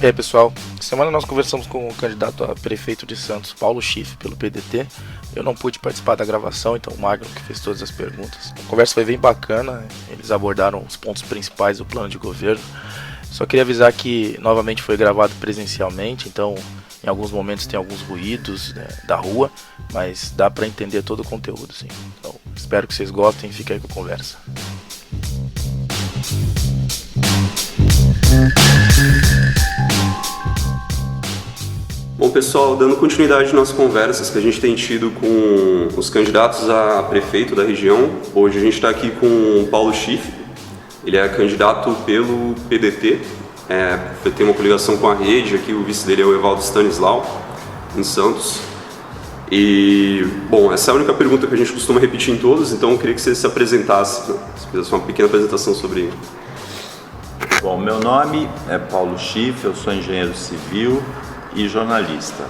E aí, pessoal, semana nós conversamos com o candidato a prefeito de Santos, Paulo Schiff, pelo PDT. Eu não pude participar da gravação, então o Magno que fez todas as perguntas. A conversa foi bem bacana, eles abordaram os pontos principais do plano de governo. Só queria avisar que novamente foi gravado presencialmente, então em alguns momentos tem alguns ruídos, né, da rua, mas dá para entender todo o conteúdo, sim. Então espero que vocês gostem e fiquem aí com a conversa. Bom, pessoal, dando continuidade às nossas conversas que a gente tem tido com os candidatos a prefeito da região, hoje a gente está aqui com o Paulo Schiff. Ele é candidato pelo PDT, tem uma coligação com a Rede, aqui o vice dele é o Evaldo Stanislau, em Santos. E, bom, essa é a única pergunta que a gente costuma repetir em todos, então eu queria que você se apresentasse, se fizesse uma pequena apresentação sobre ele. Bom, meu nome é Paulo Schiff, eu sou engenheiro civil e jornalista.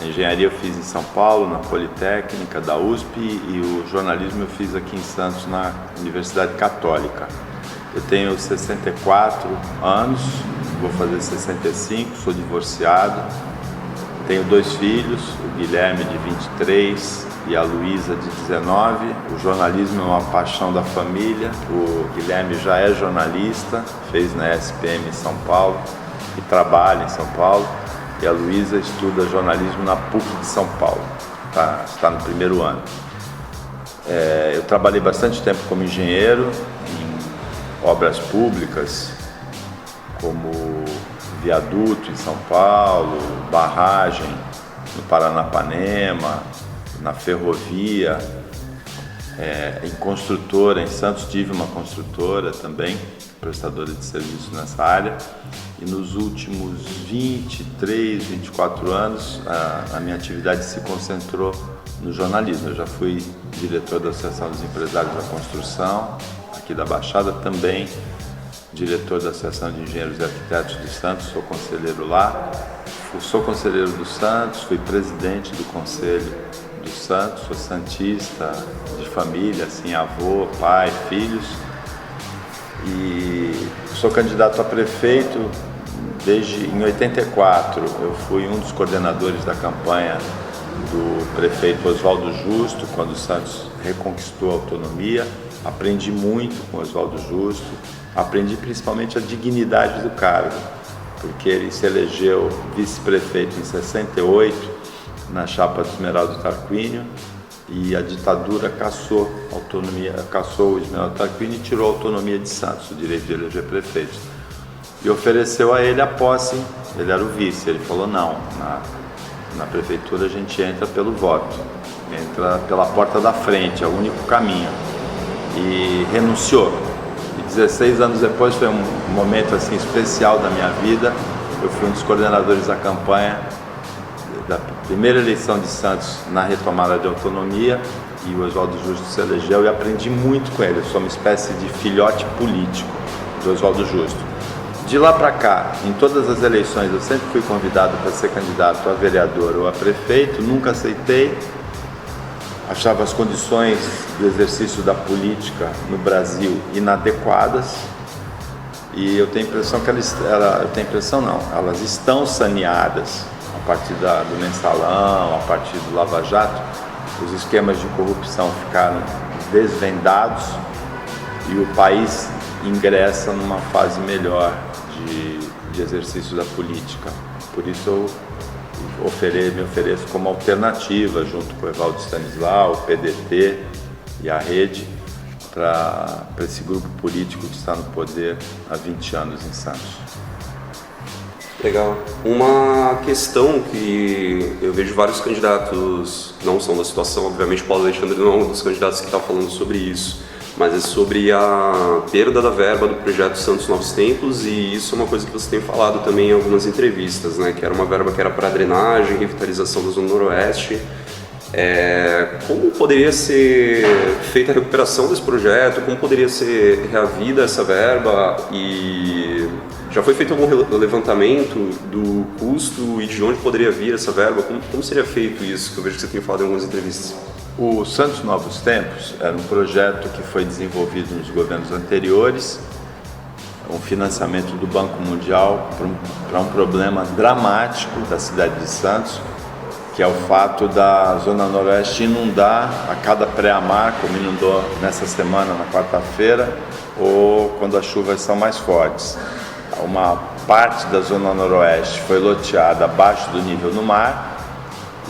A engenharia eu fiz em São Paulo, na Politécnica da USP, e o jornalismo eu fiz aqui em Santos, na Universidade Católica. Eu tenho 64 anos, vou fazer 65, sou divorciado, tenho 2 filhos, o Guilherme de 23 e a Luísa de 19. O jornalismo é uma paixão da família. O Guilherme já é jornalista, fez na SPM em São Paulo e trabalha em São Paulo. E a Luísa estuda jornalismo na PUC de São Paulo, está no primeiro ano. Eu trabalhei bastante tempo como engenheiro em obras públicas, como viaduto em São Paulo, barragem no Paranapanema, na ferrovia, em construtora, em Santos tive uma construtora também, prestadora de serviço nessa área, e nos últimos 23, 24 anos a minha atividade se concentrou no jornalismo. Eu já fui diretor da Associação dos Empresários da Construção, aqui da Baixada, também diretor da Associação de Engenheiros e Arquitetos de Santos, sou conselheiro lá, sou conselheiro do Santos, fui presidente do Conselho do Santos, sou santista de família, assim, avô, pai, filhos. E sou candidato a prefeito desde em 84. Eu fui um dos coordenadores da campanha do prefeito Oswaldo Justo, quando o Santos reconquistou a autonomia. Aprendi muito com Oswaldo Justo, aprendi principalmente a dignidade do cargo, porque ele se elegeu vice-prefeito em 68, na chapa do Esmeraldo Tarquínio, e a ditadura cassou o Esmeraldo Tarquínio e tirou a autonomia de Santos, o direito de eleger prefeitos. E ofereceu a ele a posse, ele era o vice, ele falou não, na prefeitura a gente entra pelo voto, entra pela porta da frente, é o único caminho. E renunciou. E 16 anos depois foi um momento assim especial da minha vida, eu fui um dos coordenadores da campanha da primeira eleição de Santos na retomada de autonomia, e o Oswaldo Justo se elegeu e aprendi muito com ele. Eu sou uma espécie de filhote político do Oswaldo Justo. De lá para cá, em todas as eleições, eu sempre fui convidado para ser candidato a vereador ou a prefeito, nunca aceitei. Achava as condições do exercício da política no Brasil inadequadas, e eu tenho a impressão que elas estão saneadas a partir do mensalão, a partir do Lava Jato. Os esquemas de corrupção ficaram desvendados e o país ingressa numa fase melhor de exercício da política. Por isso eu me ofereço como alternativa, junto com o Evaldo Stanislau, o PDT e a Rede, para esse grupo político que está no poder há 20 anos em Santos. Legal. Uma questão que eu vejo vários candidatos, não são da situação, obviamente o Paulo Alexandre não é um dos candidatos que está falando sobre isso, mas é sobre a perda da verba do projeto Santos Novos Tempos, e isso é uma coisa que você tem falado também em algumas entrevistas, né? Que era uma verba que era para drenagem, revitalização da Zona Noroeste. Como poderia ser feita a recuperação desse projeto? Como poderia ser reavida essa verba? E já foi feito algum levantamento do custo e de onde poderia vir essa verba? Como seria feito isso? Que eu vejo que você tem falado em algumas entrevistas. O Santos Novos Tempos era um projeto que foi desenvolvido nos governos anteriores. um financiamento do Banco Mundial para um problema dramático da cidade de Santos, que é o fato da Zona Noroeste inundar a cada pré-amar, como inundou nessa semana, na quarta-feira, ou quando as chuvas são mais fortes. Uma parte da Zona Noroeste foi loteada abaixo do nível do mar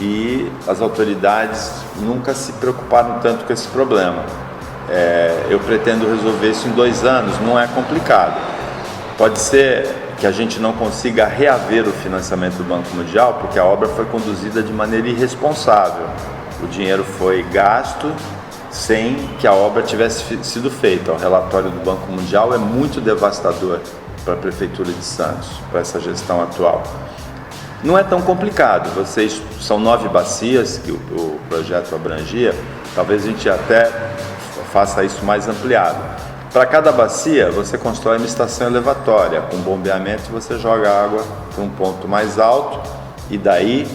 e as autoridades nunca se preocuparam tanto com esse problema. Eu pretendo resolver isso em 2 anos, não é complicado. Pode ser que a gente não consiga reaver o financiamento do Banco Mundial, porque a obra foi conduzida de maneira irresponsável. O dinheiro foi gasto sem que a obra tivesse sido feita. O relatório do Banco Mundial é muito devastador para a Prefeitura de Santos, para essa gestão atual. Não é tão complicado, são 9 bacias que o projeto abrangia, talvez a gente até faça isso mais ampliado. Para cada bacia, você constrói uma estação elevatória, com bombeamento você joga a água para um ponto mais alto e daí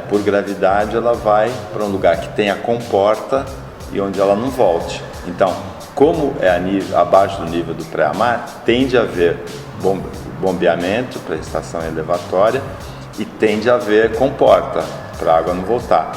por gravidade, ela vai para um lugar que tem a comporta e onde ela não volte. Então, como é abaixo do nível do pré-amar, tende a haver bombeamento para a estação elevatória e tende a haver comporta para a água não voltar.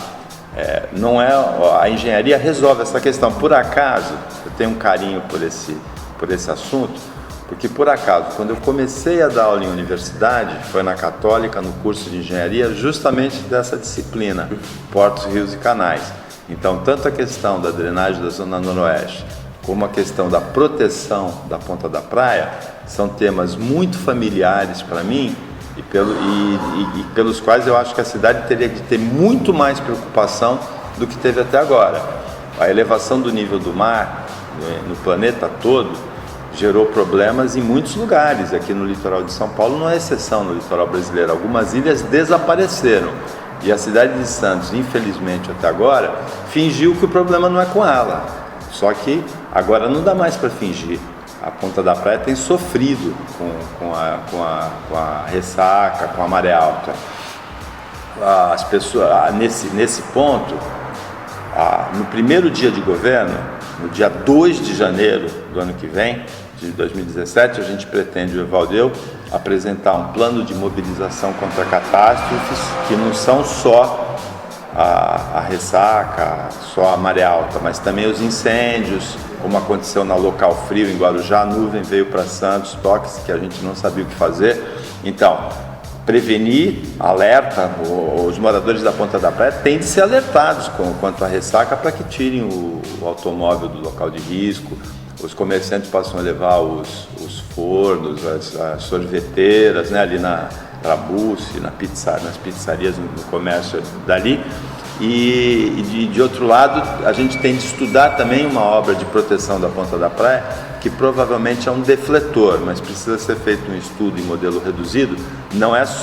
A engenharia resolve essa questão. Por acaso, eu tenho um carinho por esse assunto, porque por acaso, quando eu comecei a dar aula em universidade, foi na Católica, no curso de engenharia, justamente dessa disciplina, portos, rios e canais. Então, tanto a questão da drenagem da Zona Noroeste, como a questão da proteção da ponta da praia, são temas muito familiares para mim, e pelos quais eu acho que a cidade teria de ter muito mais preocupação do que teve até agora. A elevação do nível do mar no planeta todo gerou problemas em muitos lugares. Aqui no litoral de São Paulo não é exceção, no litoral brasileiro. Algumas ilhas desapareceram e a cidade de Santos, infelizmente até agora, fingiu que o problema não é com ela. Só que agora não dá mais para fingir. A Ponta da Praia tem sofrido com a ressaca, com a maré alta. As pessoas, nesse ponto, no primeiro dia de governo, no dia 2 de janeiro do ano que vem, de 2017, a gente pretende, o Evaldeu, apresentar um plano de mobilização contra catástrofes que não são só a ressaca, só a maré alta, mas também os incêndios, como aconteceu na Local Frio em Guarujá, a nuvem veio para Santos, toques que a gente não sabia o que fazer. Então, prevenir, alerta, os moradores da Ponta da Praia têm de ser alertados quanto à ressaca para que tirem o automóvel do local de risco. Os comerciantes passam a levar os fornos, as sorveteiras, né, ali na Trabuce, nas pizzarias, no comércio dali. E de outro lado, a gente tem de estudar também uma obra de proteção da Ponta da Praia, que provavelmente é um defletor, mas precisa ser feito um estudo em modelo reduzido.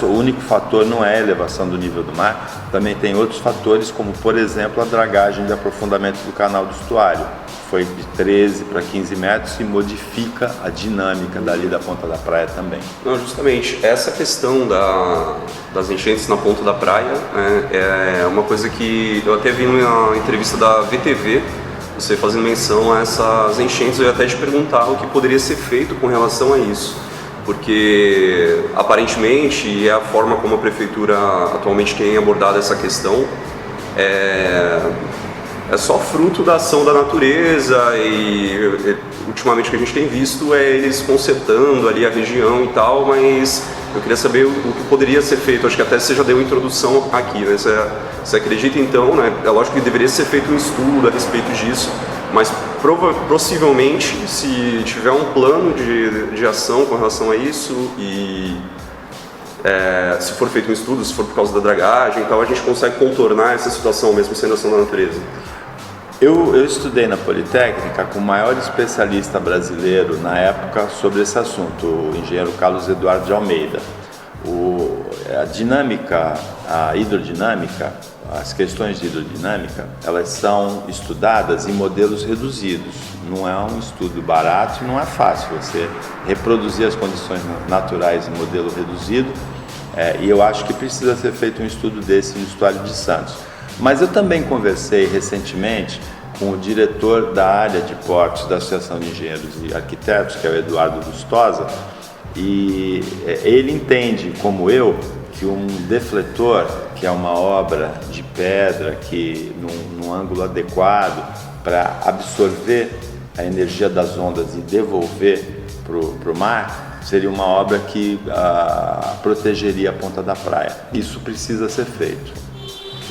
O único fator não é a elevação do nível do mar, também tem outros fatores, como por exemplo a dragagem de aprofundamento do canal do estuário. Foi de 13 para 15 metros e modifica a dinâmica dali da Ponta da Praia também. Não, justamente, essa questão das enchentes na Ponta da Praia é uma coisa que eu até vi numa entrevista da VTV, você fazendo menção a essas enchentes. Eu ia até te perguntar o que poderia ser feito com relação a isso, porque aparentemente, e é a forma como a Prefeitura atualmente tem abordado essa questão, é só fruto da ação da natureza e ultimamente o que a gente tem visto é eles consertando ali a região e tal, mas eu queria saber o que poderia ser feito. Acho que até você já deu uma introdução aqui, né? Você acredita então, né? É lógico que deveria ser feito um estudo a respeito disso, mas possivelmente se tiver um plano de ação com relação a isso e se for feito um estudo, se for por causa da dragagem e tal, a gente consegue contornar essa situação mesmo sendo ação da natureza. Eu estudei na Politécnica com o maior especialista brasileiro na época sobre esse assunto, o engenheiro Carlos Eduardo de Almeida. A dinâmica, a hidrodinâmica, as questões de hidrodinâmica, elas são estudadas em modelos reduzidos. Não é um estudo barato e não é fácil você reproduzir as condições naturais em modelo reduzido, e eu acho que precisa ser feito um estudo desse no estuário de Santos. Mas eu também conversei recentemente com o diretor da área de portos da Associação de Engenheiros e Arquitetos, que é o Eduardo Lustosa, e ele entende, como eu, que um defletor, que é uma obra de pedra que num ângulo adequado para absorver a energia das ondas e devolver para o mar, seria uma obra que protegeria a ponta da praia. Isso precisa ser feito.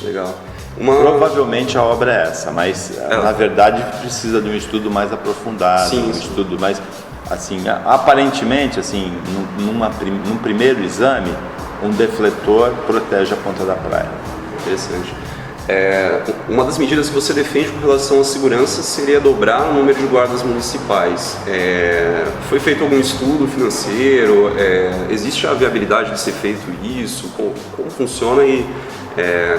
Legal. Provavelmente a obra é essa, mas na verdade precisa de um estudo mais aprofundado, sim, um estudo mais, assim, aparentemente, assim, num primeiro exame, um defletor protege a ponta da praia. Interessante. Uma das medidas que você defende com relação à segurança seria dobrar o número de guardas municipais. Foi feito algum estudo financeiro? Existe a viabilidade de ser feito isso? Como funciona e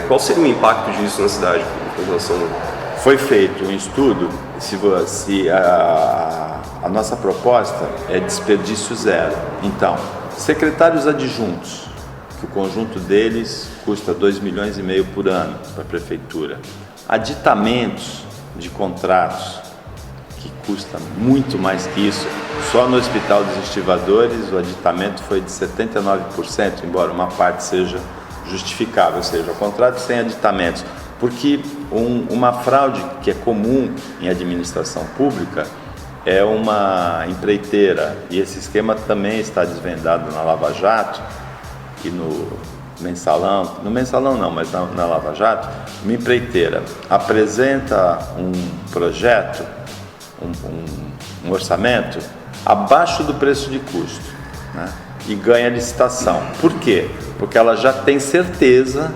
qual seria o impacto disso na cidade com relação a... Foi feito um estudo, se a nossa proposta é desperdício zero. Então, secretários adjuntos, que o conjunto deles custa 2,5 milhões por ano para a prefeitura. Aditamentos de contratos, que custa muito mais que isso. Só no Hospital dos Estivadores o aditamento foi de 79%, embora uma parte seja justificável, ou seja, o contrato sem aditamentos. Porque uma fraude que é comum em administração pública é uma empreiteira, e esse esquema também está desvendado na Lava Jato e no mensalão não, mas na Lava Jato. Uma empreiteira apresenta um projeto, um orçamento abaixo do preço de custo, né? E ganha licitação. Por quê? Porque ela já tem certeza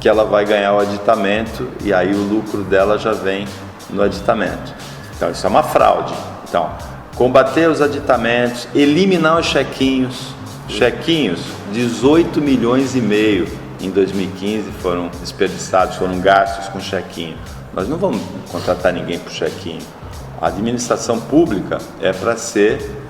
que ela vai ganhar o aditamento e aí o lucro dela já vem no aditamento. Então isso é uma fraude. Então, combater os aditamentos, eliminar os chequinhos, 18,5 milhões em 2015 foram desperdiçados, foram gastos com chequinho. Nós não vamos contratar ninguém por chequinho. A administração pública é para ser,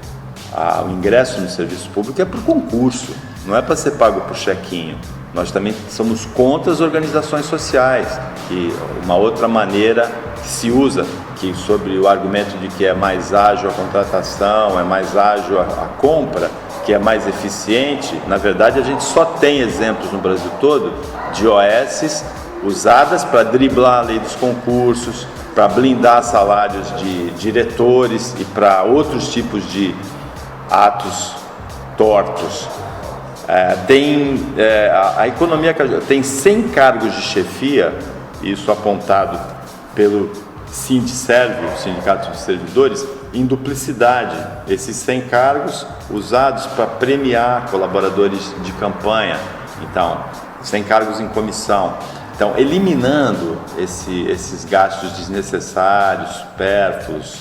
o ingresso no serviço público é por concurso, não é para ser pago por chequinho. Nós também somos contra as organizações sociais, que uma outra maneira que se usa, que sobre o argumento de que é mais ágil a contratação, é mais ágil a compra, que é mais eficiente. Na verdade, a gente só tem exemplos no Brasil todo de OSs usadas para driblar a lei dos concursos, para blindar salários de diretores e para outros tipos de atos tortos. A economia tem 100 cargos de chefia, isso apontado pelo Sindserv, o Sindicato de Servidores, em duplicidade. Esses 100 cargos usados para premiar colaboradores de campanha. Então, 100 cargos em comissão. Então, eliminando esses gastos desnecessários, supérfluos,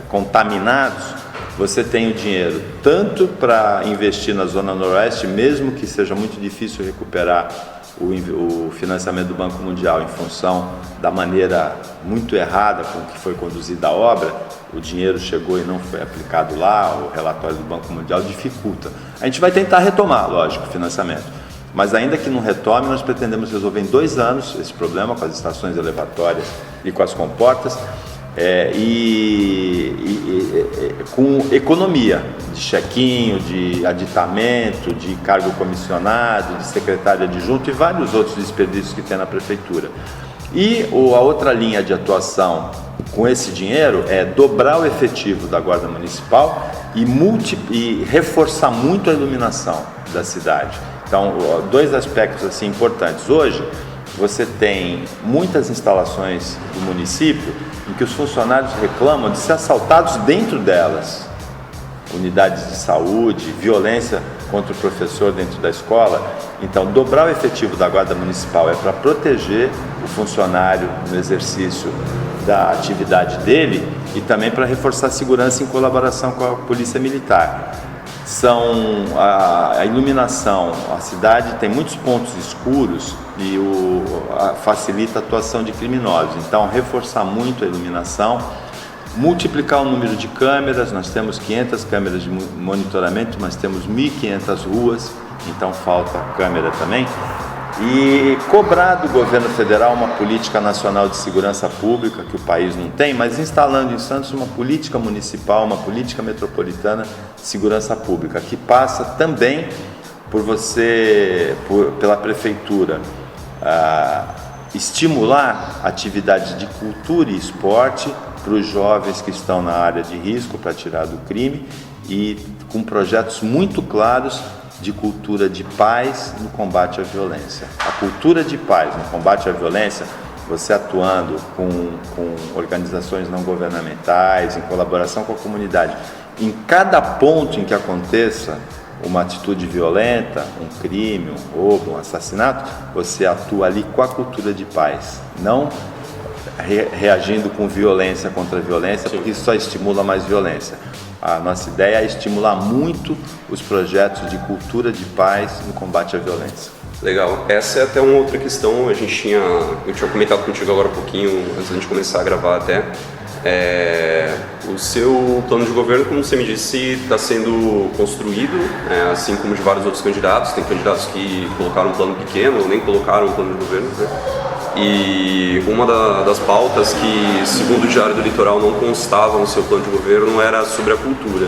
contaminados, você tem o dinheiro tanto para investir na Zona Noroeste, mesmo que seja muito difícil recuperar o financiamento do Banco Mundial em função da maneira muito errada com que foi conduzida a obra, o dinheiro chegou e não foi aplicado lá, o relatório do Banco Mundial dificulta. A gente vai tentar retomar, lógico, o financiamento, mas ainda que não retome, nós pretendemos resolver em 2 anos esse problema com as estações elevatórias e com as comportas, com economia de chequinho, de aditamento, de cargo comissionado, de secretário adjunto e vários outros desperdícios que tem na prefeitura. E a outra linha de atuação com esse dinheiro é dobrar o efetivo da Guarda Municipal e reforçar muito a iluminação da cidade. Então, 2 aspectos assim importantes. Hoje, você tem muitas instalações do município em que os funcionários reclamam de ser assaltados dentro delas. Unidades de saúde, violência contra o professor dentro da escola. Então, dobrar o efetivo da Guarda Municipal é para proteger o funcionário no exercício da atividade dele e também para reforçar a segurança em colaboração com a Polícia Militar. A iluminação, a cidade tem muitos pontos escuros e facilita a atuação de criminosos. Então, reforçar muito a iluminação, multiplicar o número de câmeras. Nós temos 500 câmeras de monitoramento, mas temos 1.500 ruas, então falta câmera também. e cobrar do governo federal uma política nacional de segurança pública que o país não tem, mas instalando em Santos uma política municipal, uma política metropolitana de segurança pública, que passa também pela prefeitura estimular atividades de cultura e esporte para os jovens que estão na área de risco para tirar do crime e com projetos muito claros de cultura de paz no combate à violência. A cultura de paz no combate à violência, você atuando com organizações não governamentais, em colaboração com a comunidade, em cada ponto em que aconteça uma atitude violenta, um crime, um roubo, um assassinato, você atua ali com a cultura de paz, não reagindo com violência contra a violência, porque isso só estimula mais violência. A nossa ideia é estimular muito os projetos de cultura de paz no combate à violência. Legal. Essa é até uma outra questão, eu tinha comentado contigo agora um pouquinho, antes da gente começar a gravar até. O seu plano de governo, como você me disse, está sendo construído, assim como de vários outros candidatos. Tem candidatos que colocaram um plano pequeno ou nem colocaram um plano de governo, né? E uma das pautas que, segundo o Diário do Litoral, não constava no seu plano de governo era sobre a cultura,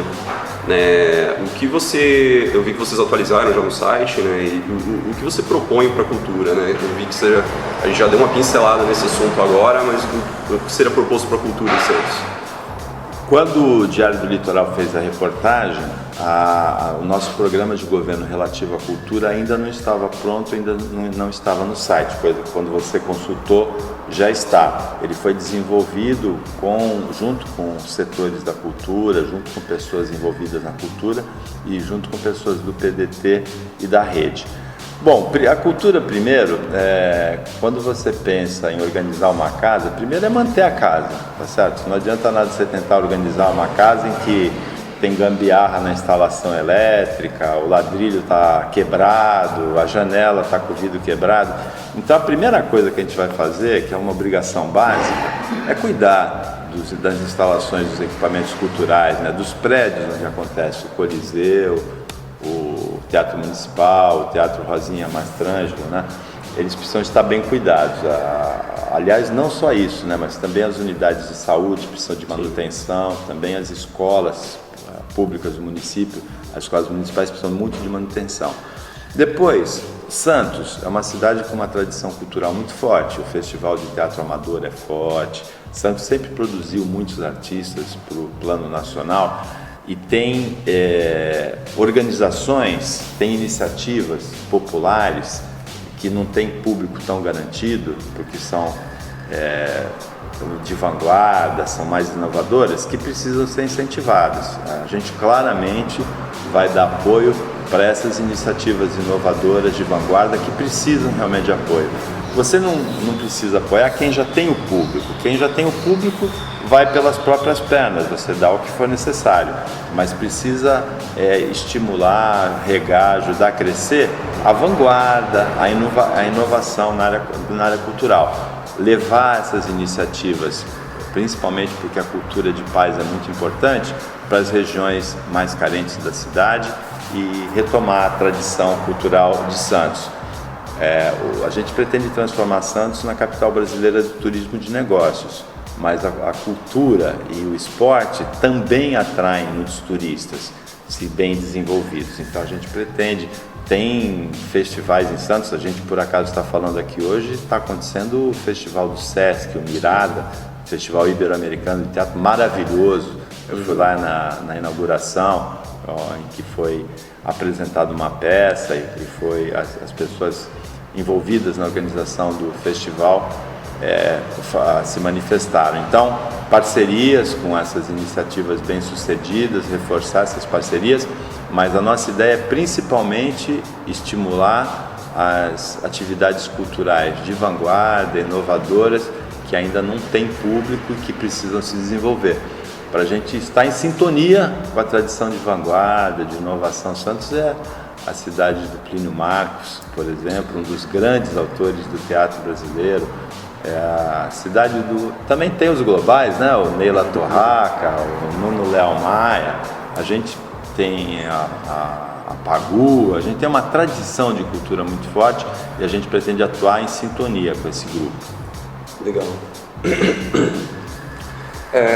né? Eu vi que vocês atualizaram já no site, né? E o que você propõe para a cultura, né? Eu vi que a gente já deu uma pincelada nesse assunto agora, mas o que seria proposto para a cultura em Santos? Quando o Diário do Litoral fez a reportagem, o nosso programa de governo relativo à cultura ainda não estava pronto, ainda não estava no site, coisa que quando você consultou já está. Ele foi desenvolvido junto com setores da cultura, junto com pessoas envolvidas na cultura e junto com pessoas do PDT e da rede. Bom, a cultura primeiro, quando você pensa em organizar uma casa, primeiro é manter a casa, tá certo? Não adianta nada você tentar organizar uma casa em que tem gambiarra na instalação elétrica, o ladrilho está quebrado, a janela está com o vidro quebrado. Então a primeira coisa que a gente vai fazer, que é uma obrigação básica, é cuidar das instalações dos equipamentos culturais, né? Dos prédios onde acontece o Coliseu, o Teatro Municipal, o Teatro Rosinha Mastrangelo, né? Eles precisam estar bem cuidados. Aliás, não só isso, né? Mas também as unidades de saúde precisam de manutenção, também as escolas públicas do município, as escolas municipais precisam muito de manutenção. Depois, Santos é uma cidade com uma tradição cultural muito forte, o Festival de Teatro Amador é forte, Santos sempre produziu muitos artistas para o plano nacional e tem organizações, tem iniciativas populares que não tem público tão garantido, porque são de vanguarda, são mais inovadoras, que precisam ser incentivadas. A gente claramente vai dar apoio para essas iniciativas inovadoras de vanguarda que precisam realmente de apoio. Você não precisa apoiar quem já tem o público. Quem já tem o público vai pelas próprias pernas, você dá o que for necessário, mas precisa estimular, regar, ajudar a crescer a vanguarda, a inovação na área cultural. Levar essas iniciativas, principalmente porque a cultura de paz é muito importante, para as regiões mais carentes da cidade e retomar a tradição cultural de Santos. A gente pretende transformar Santos na capital brasileira do turismo de negócios, mas a cultura e o esporte também atraem muitos turistas, se bem desenvolvidos. Então a gente pretende, tem festivais em Santos, a gente por acaso está falando aqui hoje, está acontecendo o Festival do Sesc, o Mirada, Festival Ibero-Americano de Teatro, maravilhoso. Eu fui lá na inauguração, em que foi apresentada uma peça e foi as pessoas envolvidas na organização do festival se manifestaram. Então, parcerias com essas iniciativas bem-sucedidas, reforçar essas parcerias, mas a nossa ideia é principalmente estimular as atividades culturais de vanguarda, inovadoras, que ainda não têm público e que precisam se desenvolver. Para a gente estar em sintonia com a tradição de vanguarda, de inovação. Santos é a cidade do Plínio Marcos, por exemplo, um dos grandes autores do teatro brasileiro. A cidade também tem os globais, né? O Neila Torraca, o Nuno Leal Maia. A gente tem a a Pagu, a gente tem uma tradição de cultura muito forte e a gente pretende atuar em sintonia com esse grupo. Legal.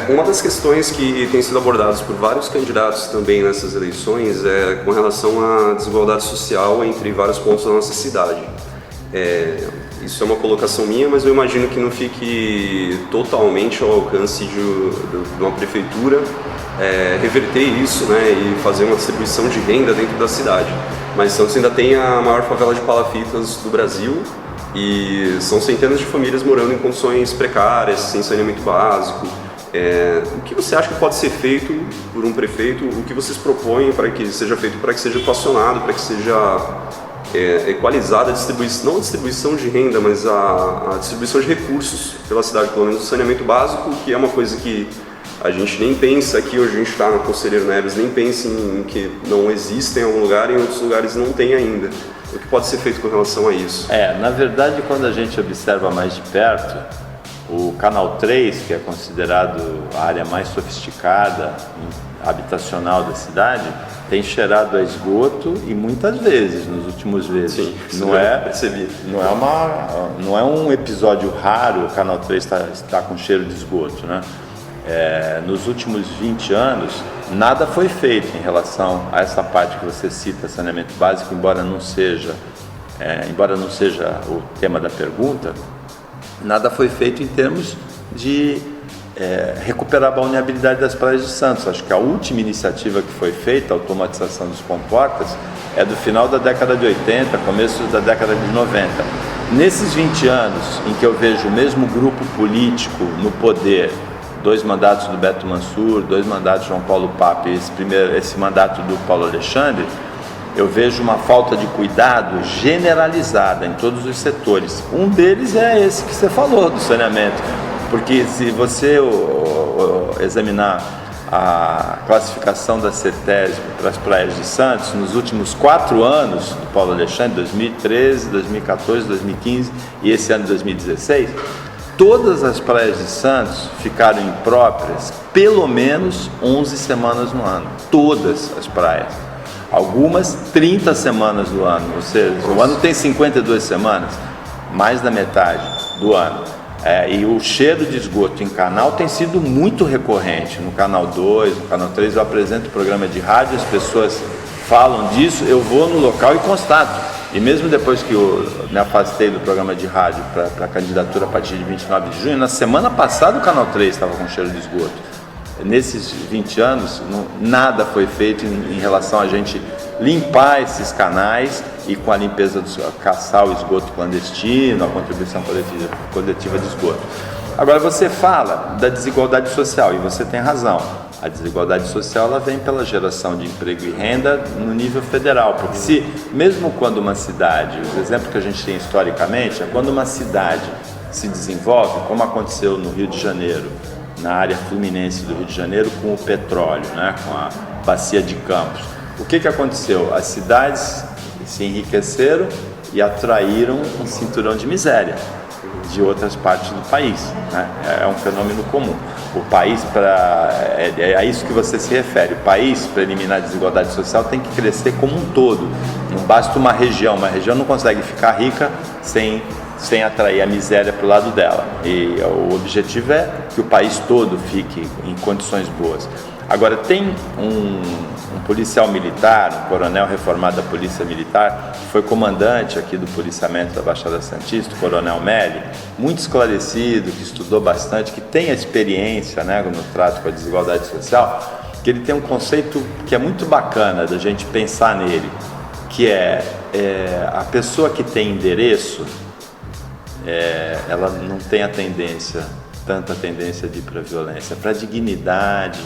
Uma das questões que tem sido abordadas por vários candidatos também nessas eleições é com relação à desigualdade social entre vários pontos da nossa cidade. Isso é uma colocação minha, mas eu imagino que não fique totalmente ao alcance de uma prefeitura reverter isso, né, e fazer uma distribuição de renda dentro da cidade. Mas Santos ainda tem a maior favela de palafitas do Brasil e são centenas de famílias morando em condições precárias, sem saneamento básico. O que você acha que pode ser feito por um prefeito? O que vocês propõem para que seja feito, para que seja equacionado, para que seja equalizada a distribuição, não a distribuição de renda, mas a distribuição de recursos pela cidade, pelo menos o saneamento básico, que é uma coisa que a gente nem pensa aqui, hoje a gente está na Conselheiro Neves, nem pensa em que não existe em algum lugar e em outros lugares não tem ainda. O que pode ser feito com relação a isso? Na verdade, quando a gente observa mais de perto, o Canal 3, que é considerado a área mais sofisticada, habitacional da cidade, tem cheirado a esgoto e muitas vezes, nos últimos meses. Sim, não é um episódio raro o Canal 3 está com cheiro de esgoto, né? Nos últimos 20 anos, nada foi feito em relação a essa parte que você cita, saneamento básico, embora não seja o tema da pergunta, nada foi feito em termos de recuperar a balneabilidade das praias de Santos. Acho que a última iniciativa que foi feita, a automatização dos comportas, é do final da década de 80, começo da década de 90. Nesses 20 anos em que eu vejo o mesmo grupo político no poder, 2 mandatos do Beto Mansur, 2 mandatos de João Paulo Papa e esse mandato do Paulo Alexandre, eu vejo uma falta de cuidado generalizada em todos os setores. Um deles é esse que você falou, do saneamento. Porque se você examinar a classificação da CETESB para as praias de Santos, nos últimos 4 anos do Paulo Alexandre, 2013, 2014, 2015 e esse ano de 2016, todas as praias de Santos ficaram impróprias pelo menos 11 semanas no ano. Todas as praias. Algumas 30 semanas do ano, ou seja, o ano tem 52 semanas, mais da metade do ano. E o cheiro de esgoto em canal tem sido muito recorrente. No Canal 2, no Canal 3 eu apresento o programa de rádio, as pessoas falam disso, eu vou no local e constato. E mesmo depois que eu me afastei do programa de rádio para a candidatura a partir de 29 de junho, na semana passada o Canal 3 estava com cheiro de esgoto. Nesses 20 anos, nada foi feito em relação a gente limpar esses canais e com a limpeza, caçar o esgoto clandestino, a contribuição coletiva de esgoto. Agora você fala da desigualdade social e você tem razão. A desigualdade social ela vem pela geração de emprego e renda no nível federal, porque mesmo quando uma cidade, os exemplos que a gente tem historicamente, é quando uma cidade se desenvolve, como aconteceu no Rio de Janeiro, na área fluminense do Rio de Janeiro, com o petróleo, né, com a bacia de Campos. O que aconteceu? As cidades se enriqueceram e atraíram um cinturão de miséria de outras partes do país, né? É um fenômeno comum. O país, é isso que você se refere, o país, para eliminar a desigualdade social, tem que crescer como um todo. Não basta uma região não consegue ficar rica sem atrair a miséria para o lado dela. E o objetivo é que o país todo fique em condições boas. Agora, tem um policial militar, um coronel reformado da Polícia Militar, que foi comandante aqui do policiamento da Baixada Santista, o Coronel Melli, muito esclarecido, que estudou bastante, que tem a experiência, né, no trato com a desigualdade social, que ele tem um conceito que é muito bacana da gente pensar nele, que é a pessoa que tem endereço, ela não tem tanta tendência de ir para a violência. Para a dignidade,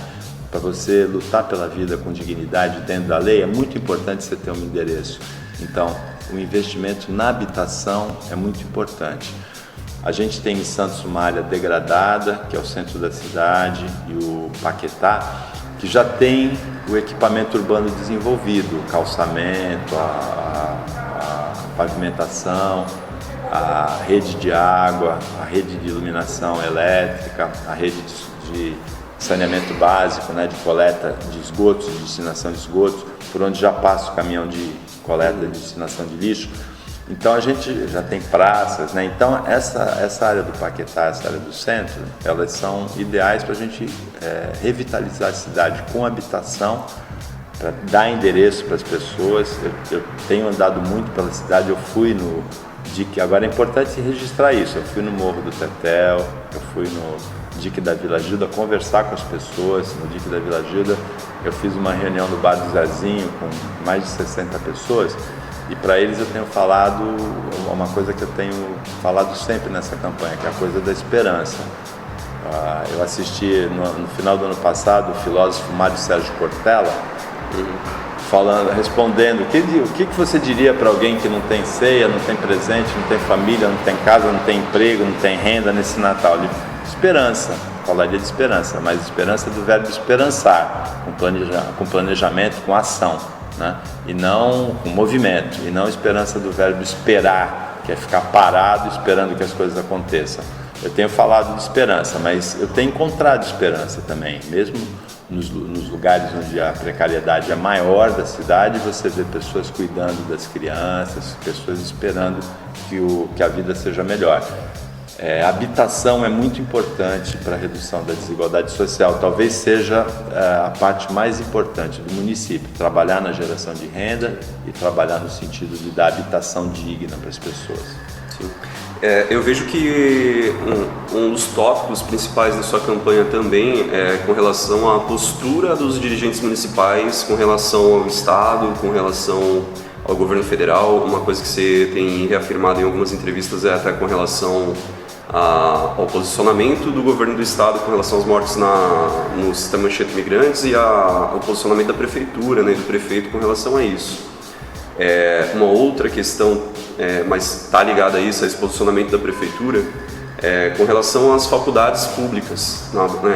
para você lutar pela vida com dignidade dentro da lei, é muito importante você ter um endereço. Então, o investimento na habitação é muito importante. A gente tem em Santos uma área degradada, que é o centro da cidade, e o Paquetá, que já tem o equipamento urbano desenvolvido, o calçamento, a pavimentação, a rede de água, a rede de iluminação elétrica, a rede de saneamento básico, né, de coleta de esgotos, de destinação de esgotos, por onde já passa o caminhão de coleta de destinação de lixo. Então a gente já tem praças, né? Então essa área do Paquetá, essa área do centro, elas são ideais para a gente revitalizar a cidade com habitação, para dar endereço para as pessoas. Eu tenho andado muito pela cidade, eu fui no DIC, agora é importante registrar isso, eu fui no Morro do Tetel, eu fui no DIC da Vila Gilda conversar com as pessoas. No DIC da Vila Gilda eu fiz uma reunião no Bar do Zezinho com mais de 60 pessoas e para eles eu tenho falado uma coisa que eu tenho falado sempre nessa campanha, que é a coisa da esperança. Eu assisti no final do ano passado o filósofo Mário Sérgio Cortella respondendo o que você diria para alguém que não tem ceia, não tem presente, não tem família, não tem casa, não tem emprego, não tem renda nesse Natal. Esperança, falaria de esperança, mas esperança do verbo esperançar, com planejamento, com ação, né? E não com movimento, e não esperança do verbo esperar, que é ficar parado esperando que as coisas aconteçam. Eu tenho falado de esperança, mas eu tenho encontrado esperança também, mesmo nos lugares onde a precariedade é maior da cidade, você vê pessoas cuidando das crianças, pessoas esperando que a vida seja melhor. A habitação é muito importante para a redução da desigualdade social, talvez seja a parte mais importante do município, trabalhar na geração de renda e trabalhar no sentido de dar habitação digna para as pessoas. Sim. Eu vejo que um dos tópicos principais da sua campanha também é com relação à postura dos dirigentes municipais com relação ao Estado, com relação ao governo federal. Uma coisa que você tem reafirmado em algumas entrevistas é até com relação ao posicionamento do governo do Estado com relação às mortes no sistema Anchieta Imigrantes e ao posicionamento da prefeitura, né, do prefeito com relação a isso. Uma outra questão, mas está ligada a isso, a esse posicionamento da prefeitura, com relação às faculdades públicas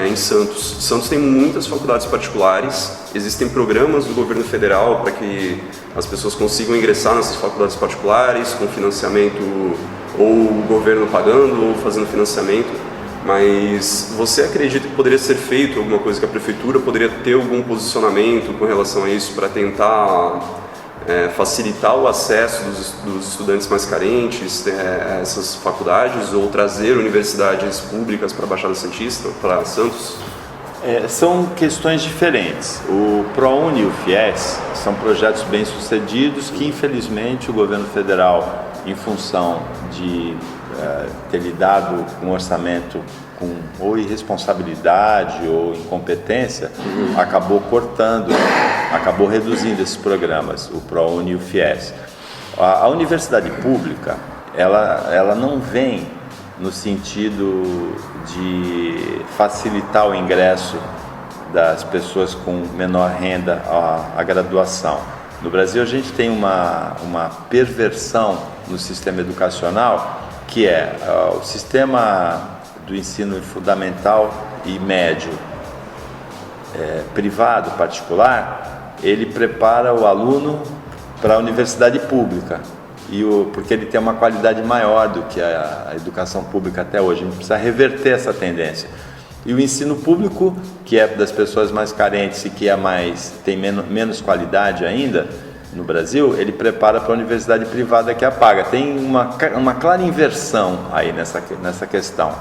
em Santos. Santos tem muitas faculdades particulares, existem programas do governo federal para que as pessoas consigam ingressar nessas faculdades particulares com financiamento, ou o governo pagando ou fazendo financiamento, mas você acredita que poderia ser feito alguma coisa, que a prefeitura poderia ter algum posicionamento com relação a isso para tentar facilitar o acesso dos estudantes mais carentes a essas faculdades, ou trazer universidades públicas para a Baixada Santista, para Santos? São questões diferentes. O ProUni e o FIES são projetos bem-sucedidos que, infelizmente, o governo federal, em função de ter lidado com um orçamento com ou irresponsabilidade ou incompetência, acabou cortando, acabou reduzindo esses programas, o ProUni e o FIES. A universidade pública, ela não vem no sentido de facilitar o ingresso das pessoas com menor renda à graduação. No Brasil, a gente tem uma perversão no sistema educacional, que é o sistema do ensino fundamental e médio privado, particular. Ele prepara o aluno para a universidade pública, porque ele tem uma qualidade maior do que a educação pública até hoje. A gente precisa reverter essa tendência. E o ensino público, que é das pessoas mais carentes e que tem menos qualidade ainda no Brasil, ele prepara para a universidade privada, que é a paga. Tem uma clara inversão aí nessa questão.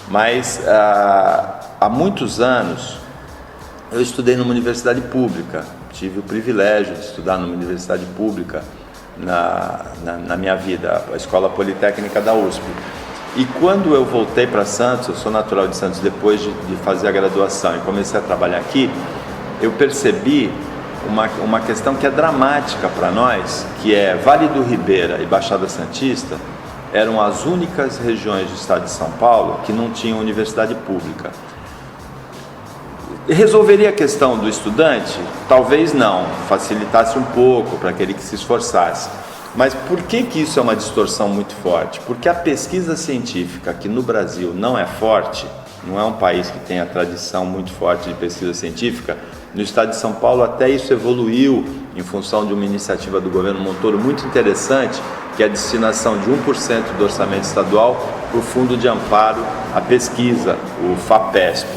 Mas há muitos anos eu estudei numa universidade pública, tive o privilégio de estudar numa universidade pública na minha vida, a Escola Politécnica da USP. E quando eu voltei para Santos, eu sou natural de Santos, depois de fazer a graduação e comecei a trabalhar aqui, eu percebi uma questão que é dramática para nós, que é Vale do Ribeira e Baixada Santista eram as únicas regiões do estado de São Paulo que não tinham universidade pública. Resolveria a questão do estudante? Talvez não, facilitasse um pouco para aquele que se esforçasse. Mas por que isso é uma distorção muito forte? Porque a pesquisa científica, que no Brasil não é forte, não é um país que tem a tradição muito forte de pesquisa científica, no estado de São Paulo até isso evoluiu em função de uma iniciativa do governo Montoro muito interessante, que é a destinação de 1% do orçamento estadual para o Fundo de Amparo à Pesquisa, o FAPESP.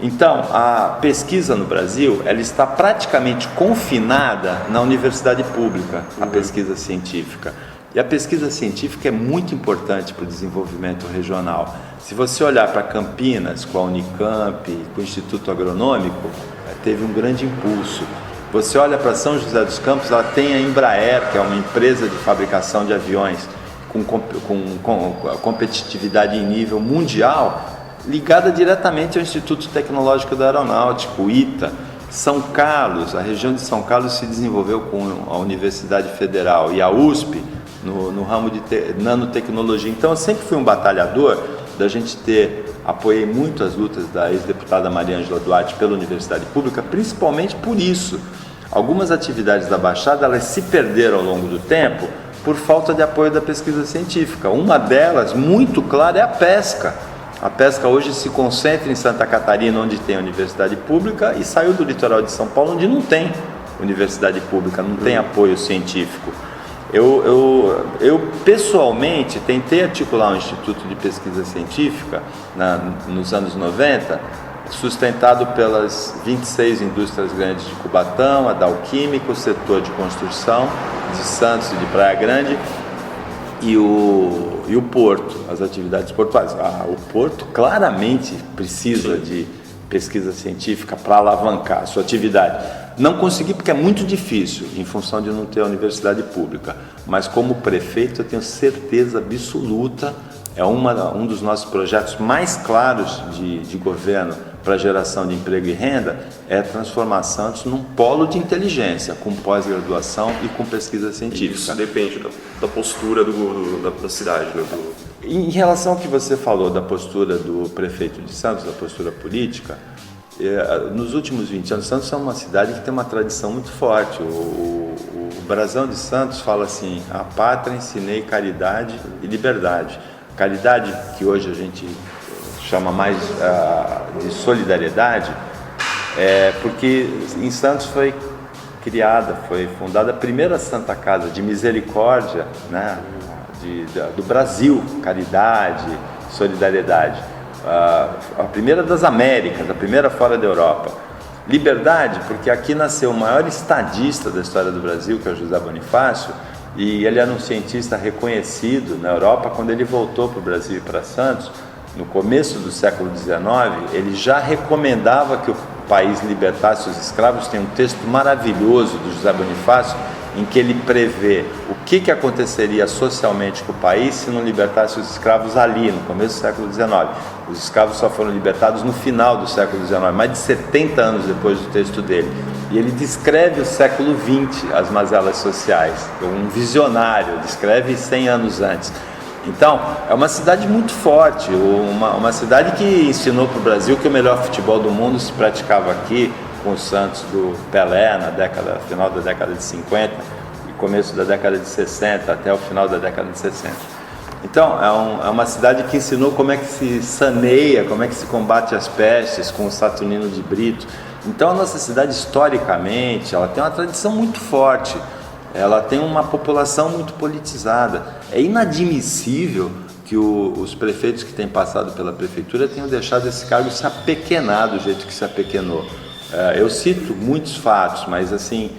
Então, a pesquisa no Brasil, ela está praticamente confinada na universidade pública, a pesquisa científica. E a pesquisa científica é muito importante para o desenvolvimento regional. Se você olhar para Campinas, com a Unicamp, com o Instituto Agronômico, teve um grande impulso. Você olha para São José dos Campos, ela tem a Embraer, que é uma empresa de fabricação de aviões com competitividade em nível mundial, ligada diretamente ao Instituto Tecnológico da Aeronáutica, o ITA. São Carlos, a região de São Carlos se desenvolveu com a Universidade Federal e a USP no ramo de nanotecnologia. Então eu sempre fui um batalhador da gente apoiei muito as lutas da ex-deputada Maria Ângela Duarte pela Universidade Pública, principalmente por isso. Algumas atividades da Baixada, elas se perderam ao longo do tempo por falta de apoio da pesquisa científica. Uma delas, muito clara, é a pesca. A pesca hoje se concentra em Santa Catarina, onde tem a universidade pública, e saiu do litoral de São Paulo, onde não tem universidade pública, não tem apoio científico. Eu pessoalmente tentei articular um instituto de pesquisa científica nos anos 90, sustentado pelas 26 indústrias grandes de Cubatão, a Dow Química, o setor de construção de Santos e de Praia Grande e o porto, as atividades portuárias. O porto claramente precisa de pesquisa científica para alavancar a sua atividade. Não consegui porque é muito difícil, em função de não ter a universidade pública, mas como prefeito eu tenho certeza absoluta, é um dos nossos projetos mais claros de governo para geração de emprego e renda, é transformar Santos num polo de inteligência, com pós-graduação e com pesquisa científica. Isso depende da postura da cidade, né? Em relação ao que você falou da postura do prefeito de Santos, da postura política, nos últimos 20 anos, Santos é uma cidade que tem uma tradição muito forte. O brasão de Santos fala assim: a pátria, ensinei caridade e liberdade. Caridade, que hoje a gente chama mais de solidariedade, porque em Santos foi fundada a primeira Santa Casa de Misericórdia, né, do Brasil, caridade, solidariedade. A primeira das Américas, a primeira fora da Europa. Liberdade, porque aqui nasceu o maior estadista da história do Brasil, que é o José Bonifácio, e ele era um cientista reconhecido na Europa. Quando ele voltou para o Brasil e para Santos, no começo do século XIX, ele já recomendava que o país libertasse os escravos. Tem um texto maravilhoso do José Bonifácio, em que ele prevê o que aconteceria socialmente com o país se não libertasse os escravos ali, no começo do século XIX. Os escravos só foram libertados no final do século XIX, mais de 70 anos depois do texto dele. E ele descreve o século XX, as mazelas sociais. Um visionário, descreve 100 anos antes. Então, é uma cidade muito forte, uma cidade que ensinou para o Brasil que o melhor futebol do mundo se praticava aqui, com o Santos do Pelé, final da década de 50 e começo da década de 60, até o final da década de 60. Então, é uma cidade que ensinou como é que se saneia, como é que se combate as pestes, com o Saturnino de Brito. Então, a nossa cidade, historicamente, ela tem uma tradição muito forte, ela tem uma população muito politizada. É inadmissível que os prefeitos que têm passado pela prefeitura tenham deixado esse cargo se apequenar do jeito que se apequenou. Eu cito muitos fatos, mas assim,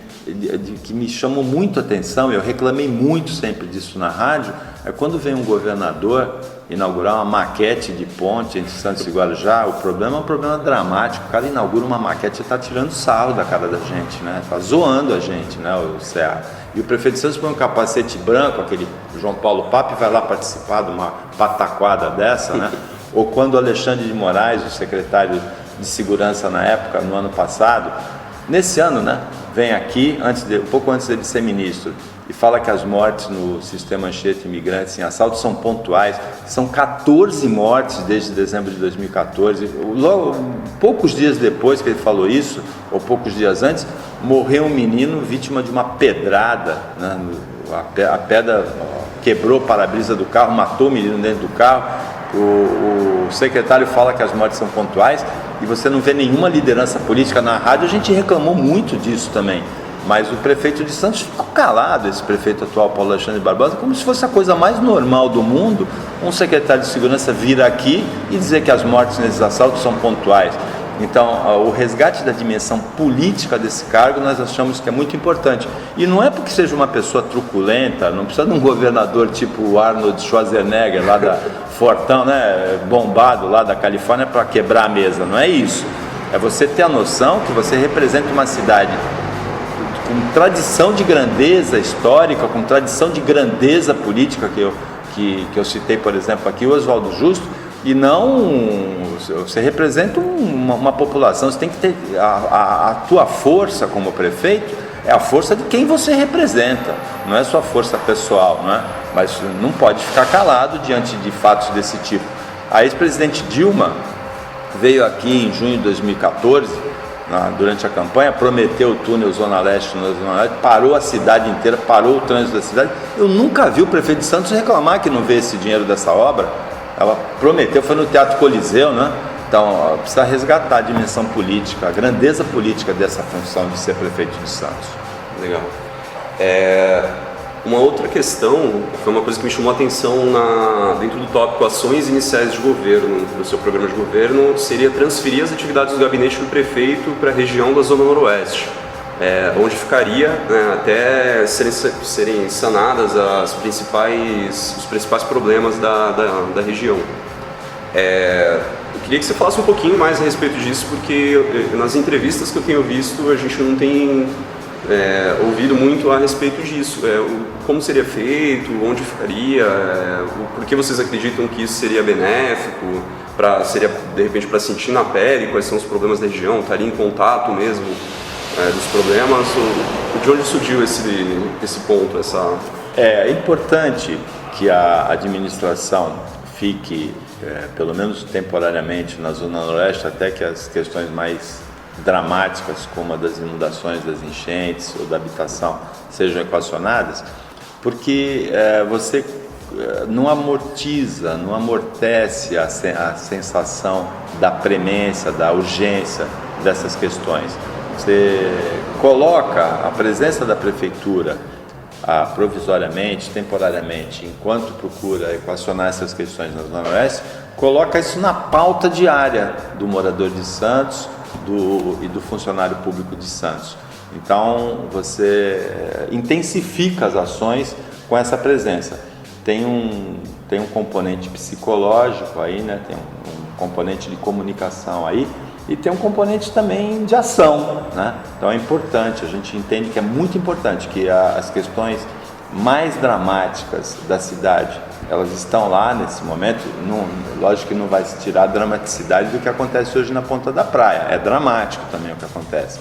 que me chamam muito a atenção, eu reclamei muito sempre disso na rádio, é quando vem um governador inaugurar uma maquete de ponte entre Santos e Guarujá. O problema é um problema dramático. O cara inaugura uma maquete e está tirando sarro da cara da gente, né? Está zoando a gente, né? O Ceará. E o prefeito de Santos põe um capacete branco, aquele João Paulo Pape, vai lá participar de uma pataquada dessa, né? Ou quando o Alexandre de Moraes, o secretário de Segurança na época, no ano passado, nesse ano, né, vem aqui, um pouco antes dele ser ministro, e fala que as mortes no sistema Anchieta Imigrantes em assalto são pontuais. São 14 mortes desde dezembro de 2014. Poucos dias depois que ele falou isso, ou poucos dias antes, morreu um menino vítima de uma pedrada, né? A pedra quebrou o para-brisa do carro, matou o menino dentro do carro. O secretário fala que as mortes são pontuais e você não vê nenhuma liderança política na rádio. A gente reclamou muito disso também, mas o prefeito de Santos ficou calado, esse prefeito atual, Paulo Alexandre Barbosa, como se fosse a coisa mais normal do mundo um secretário de segurança vir aqui e dizer que as mortes nesses assaltos são pontuais. Então, o resgate da dimensão política desse cargo nós achamos que é muito importante. E não é porque seja uma pessoa truculenta, não precisa de um governador tipo o Arnold Schwarzenegger, lá da Fortão, né, bombado lá da Califórnia, para quebrar a mesa. Não é isso. É você ter a noção que você representa uma cidade com tradição de grandeza histórica, com tradição de grandeza política, que eu citei, por exemplo, aqui, o Oswaldo Justo, e não... Você representa uma população, você tem que ter a tua força como prefeito, é a força de quem você representa, não é sua força pessoal, não é? Mas não pode ficar calado diante de fatos desse tipo. A ex-presidente Dilma veio aqui em junho de 2014, durante a campanha, prometeu o túnel Zona Leste, parou a cidade inteira, parou o trânsito da cidade. Eu nunca vi o prefeito de Santos reclamar que não vê esse dinheiro dessa obra. Ela prometeu, foi no Teatro Coliseu, né? Então, precisa resgatar a dimensão política, a grandeza política dessa função de ser prefeito de Santos. Legal. Uma outra questão, foi uma coisa que me chamou a atenção dentro do tópico ações iniciais de governo, do seu programa de governo, seria transferir as atividades do gabinete do prefeito para a região da Zona Noroeste, onde ficaria, né, até serem sanadas os principais problemas da região. Eu queria que você falasse um pouquinho mais a respeito disso, porque nas entrevistas que eu tenho visto, a gente não tem ouvido muito a respeito disso. Como seria feito, onde ficaria, por que vocês acreditam que isso seria benéfico, seria de repente para sentir na pele quais são os problemas da região, estaria em contato mesmo dos problemas, de onde surgiu esse ponto? É importante que a administração fique, pelo menos temporariamente, na Zona Noroeste, até que as questões mais dramáticas, como a das inundações, das enchentes ou da habitação, sejam equacionadas, porque você não amortiza, não amortece a sensação da premência, da urgência dessas questões. Você coloca a presença da prefeitura provisoriamente, temporariamente, enquanto procura equacionar essas questões na Zona Oeste, coloca isso na pauta diária do morador de Santos e do funcionário público de Santos. Então, você intensifica as ações com essa presença. Tem um componente psicológico aí, né? Tem um componente de comunicação aí, e tem um componente também de ação, né? Então é importante, a gente entende que é muito importante que as questões mais dramáticas da cidade, elas estão lá nesse momento. Lógico que não vai se tirar a dramaticidade do que acontece hoje na Ponta da Praia, é dramático também o que acontece.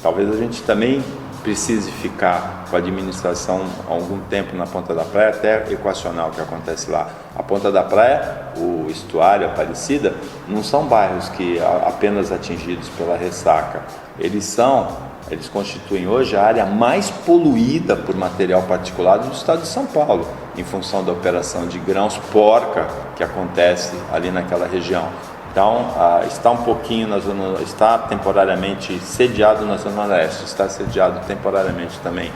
Talvez a gente também precise ficar com a administração algum tempo na Ponta da Praia até equacionar o que acontece lá. A Ponta da Praia, o estuário, a Aparecida, não são bairros que apenas atingidos pela ressaca. Eles constituem hoje a área mais poluída por material particulado do estado de São Paulo, em função da operação de grãos porca que acontece ali naquela região. Então, está temporariamente sediado na Zona Leste, está sediado temporariamente também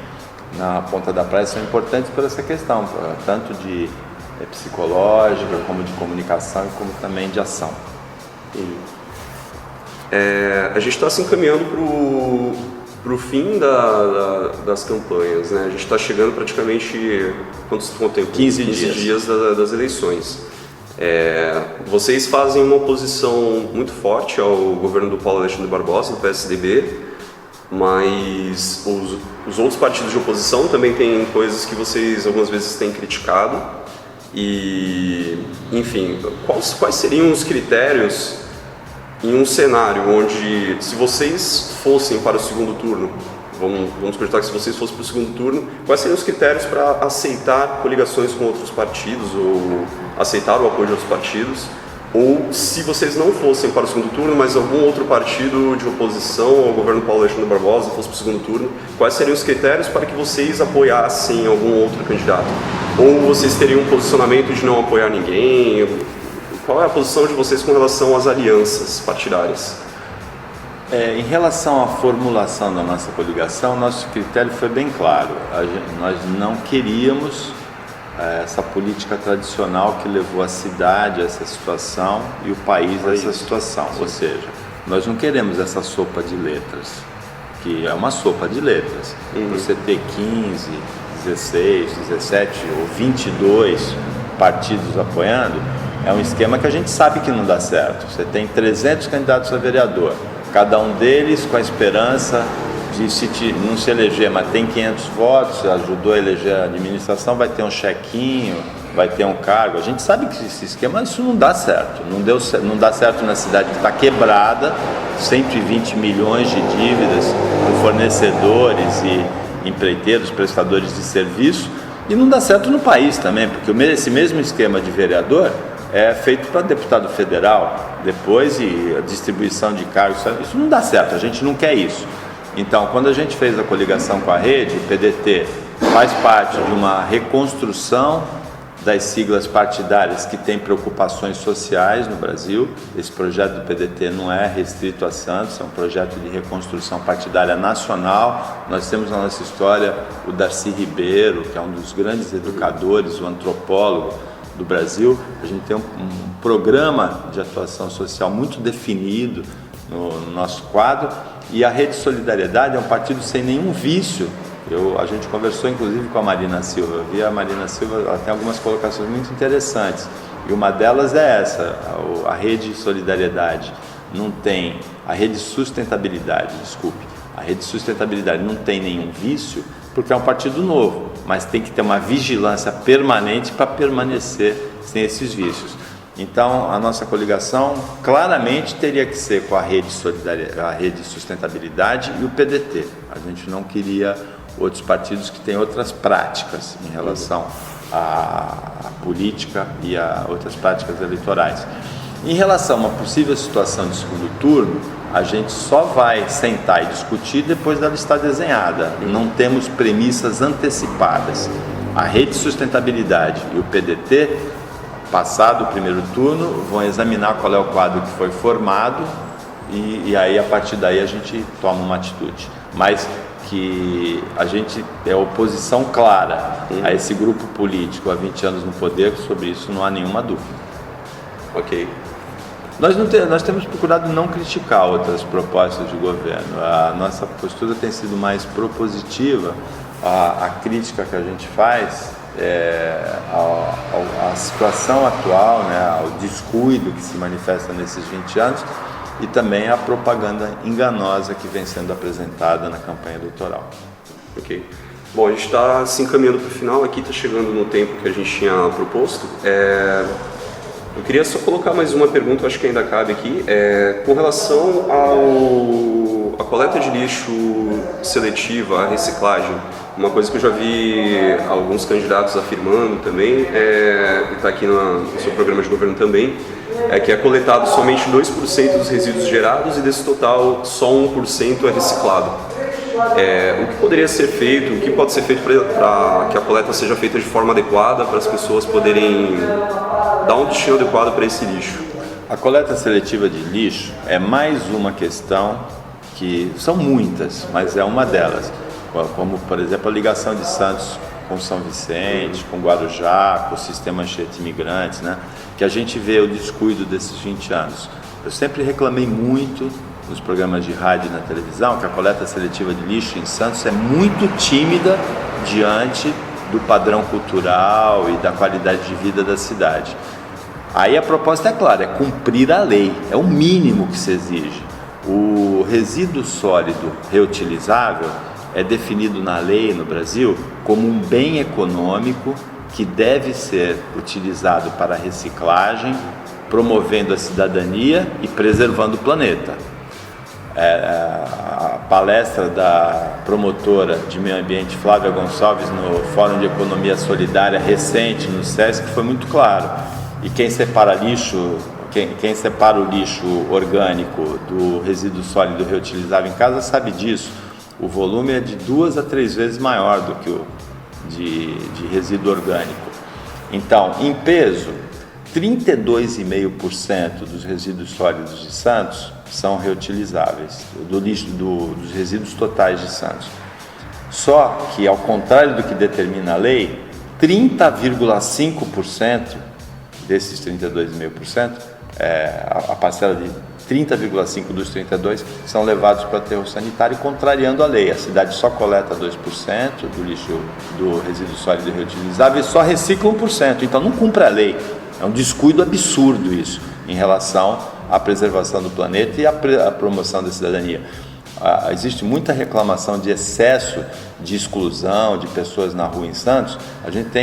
na Ponta da Praia, são importantes por essa questão, tanto de psicológica, como de comunicação e como também de ação. A gente está se encaminhando para o fim das campanhas, né? A gente está chegando praticamente, quanto tempo? 15 dias das eleições. Vocês fazem uma oposição muito forte ao governo do Paulo Alexandre Barbosa, do PSDB, mas os outros partidos de oposição também têm coisas que vocês algumas vezes têm criticado. E, enfim, quais seriam os critérios em um cenário onde, se vocês fossem para o segundo turno, vamos acreditar que se vocês fossem para o segundo turno, quais seriam os critérios para aceitar coligações com outros partidos ou aceitar o apoio de outros partidos? Ou se vocês não fossem para o segundo turno, mas algum outro partido de oposição ao governo Paulo Alexandre Barbosa fosse para o segundo turno, quais seriam os critérios para que vocês apoiassem algum outro candidato? Ou vocês teriam um posicionamento de não apoiar ninguém? Qual é a posição de vocês com relação às alianças partidárias? Em relação à formulação da nossa coligação, nosso critério foi bem claro. Nós não queríamos essa política tradicional que levou a cidade a essa situação e o país a essa situação. Ou seja, Nós não queremos essa sopa de letras, que é uma sopa de letras. Você ter 15, 16, 17 ou 22 partidos apoiando, é um esquema que a gente sabe que não dá certo. Você tem 300 candidatos a vereador, cada um deles com a esperança de não se eleger, mas tem 500 votos, ajudou a eleger a administração, vai ter um chequinho, vai ter um cargo. A gente sabe que esse esquema, isso não dá certo. Não dá certo na cidade que está quebrada, 120 milhões de dívidas com fornecedores e empreiteiros, prestadores de serviço, e não dá certo no país também, porque esse mesmo esquema de vereador é feito para deputado federal, depois e a distribuição de cargos, isso não dá certo, a gente não quer isso. Então, quando a gente fez a coligação com a rede, o PDT faz parte de uma reconstrução das siglas partidárias que tem preocupações sociais no Brasil. Esse projeto do PDT não é restrito a Santos, é um projeto de reconstrução partidária nacional. Nós temos na nossa história o Darcy Ribeiro, que é um dos grandes educadores, o antropólogo do Brasil. A gente tem um programa de atuação social muito definido no nosso quadro, e a Rede Solidariedade é um partido sem nenhum vício. A gente conversou inclusive com a Marina Silva, eu vi a Marina Silva, ela tem algumas colocações muito interessantes, e uma delas é essa: a Rede Solidariedade não tem, a Rede Sustentabilidade, desculpe, a Rede Sustentabilidade não tem nenhum vício, porque é um partido novo, mas tem que ter uma vigilância permanente para permanecer sem esses vícios. Então, a nossa coligação claramente teria que ser com a Rede Sustentabilidade e o PDT. A gente não queria outros partidos que têm outras práticas em relação à política e a outras práticas eleitorais. Em relação a uma possível situação de segundo turno, a gente só vai sentar e discutir depois dela estar desenhada. Não temos premissas antecipadas. A Rede Sustentabilidade e o PDT, passado o primeiro turno, vão examinar qual é o quadro que foi formado e aí a partir daí a gente toma uma atitude. Mas que a gente é oposição clara a esse grupo político há 20 anos no poder, sobre isso não há nenhuma dúvida. Ok. Nós temos procurado não criticar outras propostas de governo. A nossa postura tem sido mais propositiva. A crítica que a gente faz à situação atual, né, ao descuido que se manifesta nesses 20 anos e também à propaganda enganosa que vem sendo apresentada na campanha eleitoral. Ok. Bom, a gente está se encaminhando para o final aqui, está chegando no tempo que a gente tinha proposto. Eu queria só colocar mais uma pergunta, acho que ainda cabe aqui, com relação à coleta de lixo seletiva, a reciclagem. Uma coisa que eu já vi alguns candidatos afirmando também, e está aqui no seu programa de governo também, é que é coletado somente 2% dos resíduos gerados e desse total só 1% é reciclado. O que poderia ser feito, o que pode ser feito para que a coleta seja feita de forma adequada, para as pessoas poderem dar um destino adequado para esse lixo? A coleta seletiva de lixo é mais uma questão que são muitas, mas é uma delas, como por exemplo a ligação de Santos com São Vicente, com Guarujá, com o sistema Anchieta Imigrantes, né? Que a gente vê o descuido desses 20 anos. Eu sempre reclamei muito nos programas de rádio e na televisão que a coleta seletiva de lixo em Santos é muito tímida diante do padrão cultural e da qualidade de vida da cidade. Aí a proposta é clara, é cumprir a lei, é o mínimo que se exige. O resíduo sólido reutilizável é definido na lei no Brasil como um bem econômico que deve ser utilizado para reciclagem, promovendo a cidadania e preservando o planeta. A palestra da promotora de meio ambiente Flávia Gonçalves no Fórum de Economia Solidária recente no SESC foi muito claro. E quem separa o lixo orgânico do resíduo sólido reutilizável em casa sabe disso. O volume é de 2 a 3 vezes maior do que o de resíduo orgânico. Então, em peso, 32,5% dos resíduos sólidos de Santos são reutilizáveis, dos resíduos totais de Santos. Só que, ao contrário do que determina a lei, 30,5% desses 32,5% a parcela de 30,5% dos 32% são levados para o aterro sanitário, contrariando a lei. A cidade só coleta 2% do lixo, do resíduo sólido reutilizável, e só recicla 1%. Então não cumpre a lei. É um descuido absurdo isso em relação à preservação do planeta e à promoção da cidadania. Existe muita reclamação de excesso de exclusão de pessoas na rua em Santos. A gente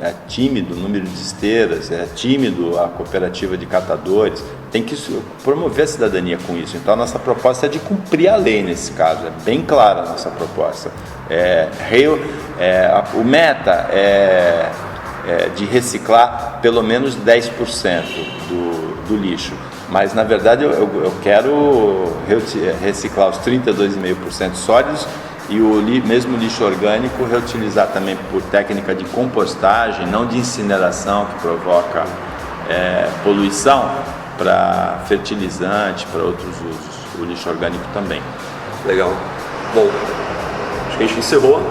é tímido o número de esteiras, é tímido a cooperativa de catadores. Tem que promover a cidadania com isso. Então a nossa proposta é de cumprir a lei nesse caso, é bem clara a nossa proposta. O meta é de reciclar pelo menos 10% do lixo. Mas, na verdade, eu quero reciclar os 32,5% sólidos e o mesmo lixo orgânico reutilizar também por técnica de compostagem, não de incineração, que provoca poluição, para fertilizante, para outros usos. O lixo orgânico também. Legal. Bom, acho que a gente encerrou.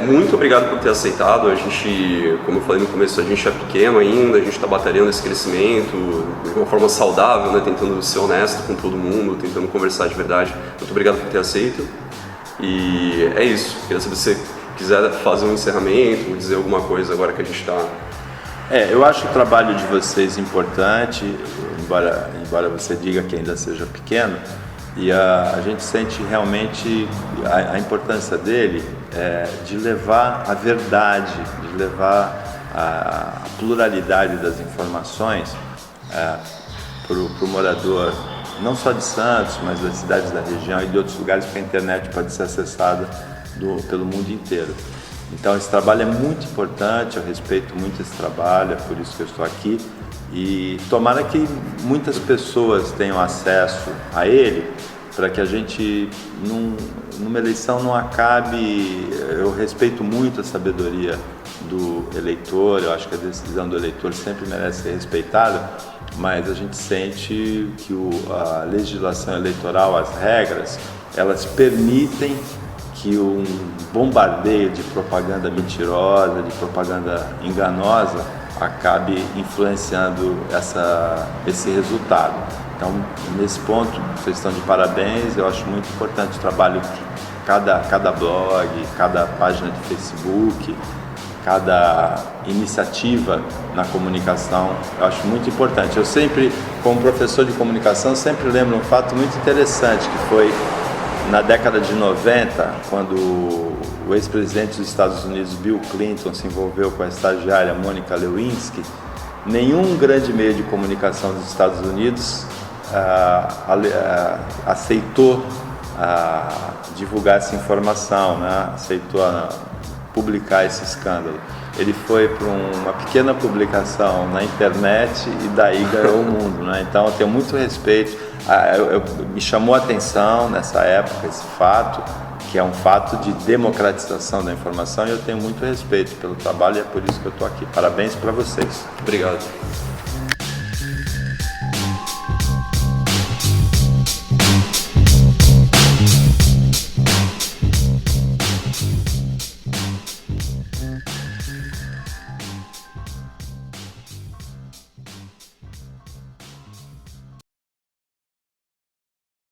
Muito obrigado por ter aceitado. A gente, como eu falei no começo, a gente é pequeno ainda, a gente está batalhando esse crescimento de uma forma saudável, né? Tentando ser honesto com todo mundo, tentando conversar de verdade. Muito obrigado por ter aceito. E é isso. Queria saber se você quiser fazer um encerramento, dizer alguma coisa agora que a gente está... Eu acho o trabalho de vocês importante, embora você diga que ainda seja pequeno, e a gente sente realmente a importância dele de levar a verdade, de levar a pluralidade das informações para o morador, não só de Santos, mas das cidades da região e de outros lugares, porque a internet pode ser acessada pelo mundo inteiro. Então esse trabalho é muito importante, eu respeito muito esse trabalho, é por isso que eu estou aqui. E tomara que muitas pessoas tenham acesso a ele, para que a gente, numa eleição, não acabe... Eu respeito muito a sabedoria do eleitor, eu acho que a decisão do eleitor sempre merece ser respeitada, mas a gente sente que a legislação eleitoral, as regras, elas permitem que um bombardeio de propaganda mentirosa, de propaganda enganosa, acabe influenciando esse resultado. Então, nesse ponto, vocês estão de parabéns. Eu acho muito importante o trabalho que cada blog, cada página de Facebook, cada iniciativa na comunicação, eu acho muito importante. Eu sempre, como professor de comunicação, sempre lembro um fato muito interessante, que foi na década de 90, quando o ex-presidente dos Estados Unidos, Bill Clinton, se envolveu com a estagiária Monica Lewinsky. Nenhum grande meio de comunicação dos Estados Unidos aceitou divulgar essa informação, né? Aceitou publicar esse escândalo. Ele foi para uma pequena publicação na internet e daí ganhou o mundo, né? Então eu tenho muito respeito. Me chamou a atenção nessa época esse fato, que é um fato de democratização da informação, e eu tenho muito respeito pelo trabalho e é por isso que eu estou aqui. Parabéns para vocês. Obrigado.